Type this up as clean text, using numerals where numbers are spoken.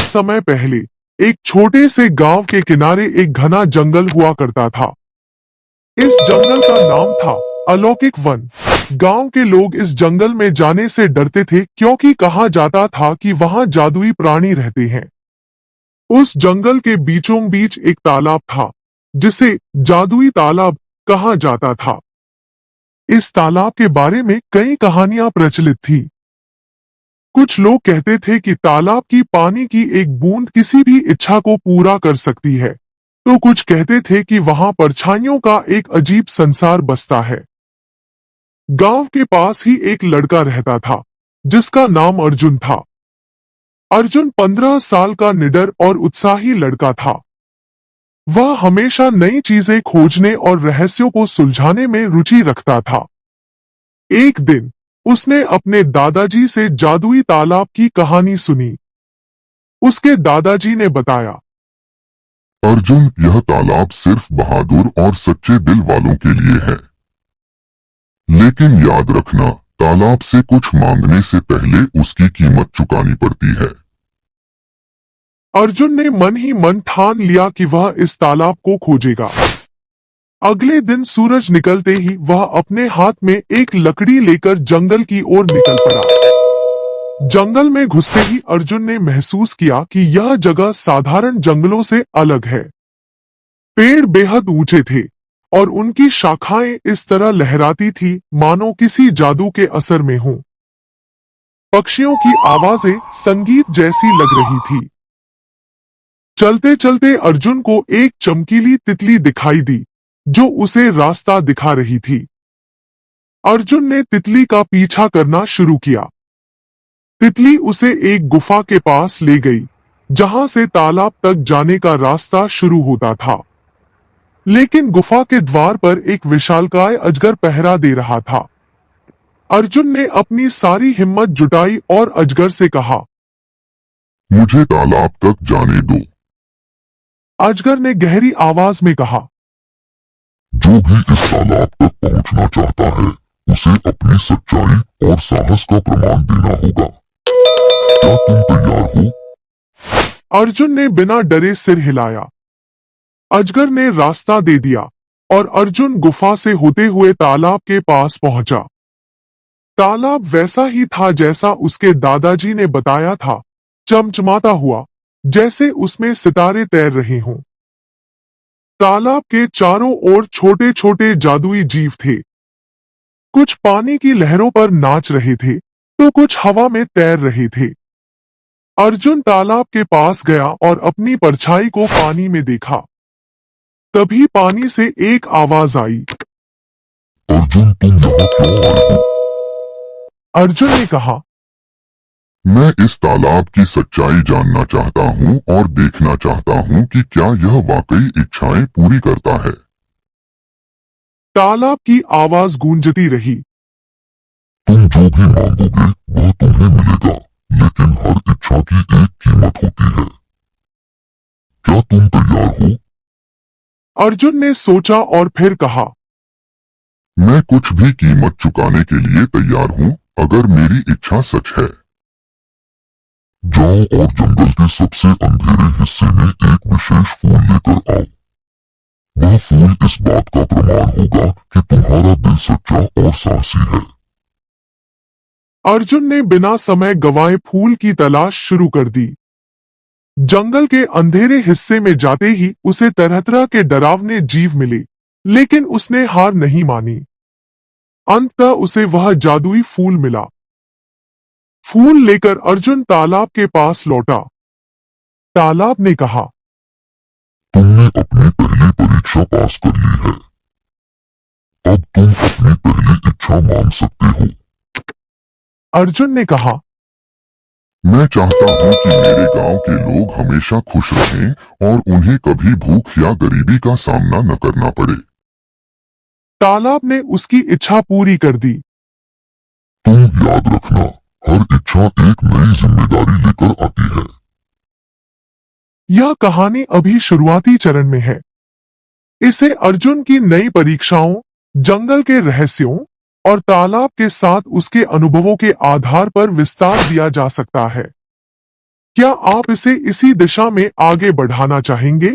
समय पहले एक छोटे से गांव के किनारे एक घना जंगल हुआ करता था। इस जंगल का नाम था अलौकिक वन। गांव के लोग इस जंगल में जाने से डरते थे क्योंकि कहा जाता था कि वहां जादुई प्राणी रहते हैं। उस जंगल के बीचों बीच एक तालाब था जिसे जादुई तालाब कहा जाता था। इस तालाब के बारे में कई कहानियां प्रचलित थी। कुछ लोग कहते थे कि तालाब की पानी की एक बूंद किसी भी इच्छा को पूरा कर सकती है, तो कुछ कहते थे कि वहां परछाइयों का एक अजीब संसार बसता है। गांव के पास ही एक लड़का रहता था जिसका नाम अर्जुन था। अर्जुन 15 साल का निडर और उत्साही लड़का था। वह हमेशा नई चीजें खोजने और रहस्यों को सुलझाने में रुचि रखता था। एक दिन उसने अपने दादाजी से जादुई तालाब की कहानी सुनी। उसके दादाजी ने बताया, अर्जुन, यह तालाब सिर्फ बहादुर और सच्चे दिल वालों के लिए है। लेकिन याद रखना, तालाब से कुछ मांगने से पहले उसकी कीमत चुकानी पड़ती है। अर्जुन ने मन ही मन ठान लिया कि वह इस तालाब को खोजेगा। अगले दिन सूरज निकलते ही वह अपने हाथ में एक लकड़ी लेकर जंगल की ओर निकल पड़ा। जंगल में घुसते ही अर्जुन ने महसूस किया कि यह जगह साधारण जंगलों से अलग है। पेड़ बेहद ऊंचे थे और उनकी शाखाएं इस तरह लहराती थी मानो किसी जादू के असर में हों। पक्षियों की आवाजें संगीत जैसी लग रही थी। चलते चलते अर्जुन को एक चमकीली तितली दिखाई दी जो उसे रास्ता दिखा रही थी। अर्जुन ने तितली का पीछा करना शुरू किया। तितली उसे एक गुफा के पास ले गई जहां से तालाब तक जाने का रास्ता शुरू होता था। लेकिन गुफा के द्वार पर एक विशालकाय अजगर पहरा दे रहा था। अर्जुन ने अपनी सारी हिम्मत जुटाई और अजगर से कहा, मुझे तालाब तक जाने दो। अजगर ने गहरी आवाज में कहा, जो भी इस तालाब तक पहुंचना चाहता है उसे अपनी सच्चाई और साहस का प्रमाण देना होगा। क्या तुम तैयार हो? अर्जुन ने बिना डरे सिर हिलाया। अजगर ने रास्ता दे दिया और अर्जुन गुफा से होते हुए तालाब के पास पहुंचा। तालाब वैसा ही था जैसा उसके दादाजी ने बताया था, चमचमाता हुआ जैसे उसमें सितारे तैर रहे हों। तालाब के चारों ओर छोटे छोटे जादुई जीव थे। कुछ पानी की लहरों पर नाच रहे थे तो कुछ हवा में तैर रहे थे। अर्जुन तालाब के पास गया और अपनी परछाई को पानी में देखा। तभी पानी से एक आवाज आई, अर्जुन, तुम यहाँ क्यों आए हो? अर्जुन ने कहा, मैं इस तालाब की सच्चाई जानना चाहता हूँ और देखना चाहता हूँ कि क्या यह वाकई इच्छाएं पूरी करता है। तालाब की आवाज गूंजती रही, तुम जो भी मांगोगे वह तुम्हें मिलेगा, लेकिन हर इच्छा की एक कीमत होती है। क्या तुम तैयार हो? अर्जुन ने सोचा और फिर कहा, मैं कुछ भी कीमत चुकाने के लिए तैयार हूँ अगर मेरी इच्छा सच है। जाओ और जंगल के सबसे अंधेरे हिस्से में एक विशेष फूल लेकर आओ। वह फूल इस बात का प्रमाण होगा कि तुम्हारा दिल सच्चा और साहसी है। अर्जुन ने बिना समय गंवाए फूल की तलाश शुरू कर दी। जंगल के अंधेरे हिस्से में जाते ही उसे तरह तरह के डरावने जीव मिले, लेकिन उसने हार नहीं मानी। अंततः उसे वह जादुई फूल मिला। फूल लेकर अर्जुन तालाब के पास लौटा। तालाब ने कहा, तुमने अपनी पहली परीक्षा पास कर ली है। अब तुम अपनी पहली इच्छा मांग सकते हो। अर्जुन ने कहा, मैं चाहता हूँ कि मेरे गांव के लोग हमेशा खुश रहें और उन्हें कभी भूख या गरीबी का सामना न करना पड़े। तालाब ने उसकी इच्छा पूरी कर दी। तुम याद रखना, हर इच्छा एक नई जिम्मेदारी लेकर आती है। यह कहानी अभी शुरुआती चरण में है। इसे अर्जुन की नई परीक्षाओं, जंगल के रहस्यों और तालाब के साथ उसके अनुभवों के आधार पर विस्तार दिया जा सकता है। क्या आप इसे इसी दिशा में आगे बढ़ाना चाहेंगे?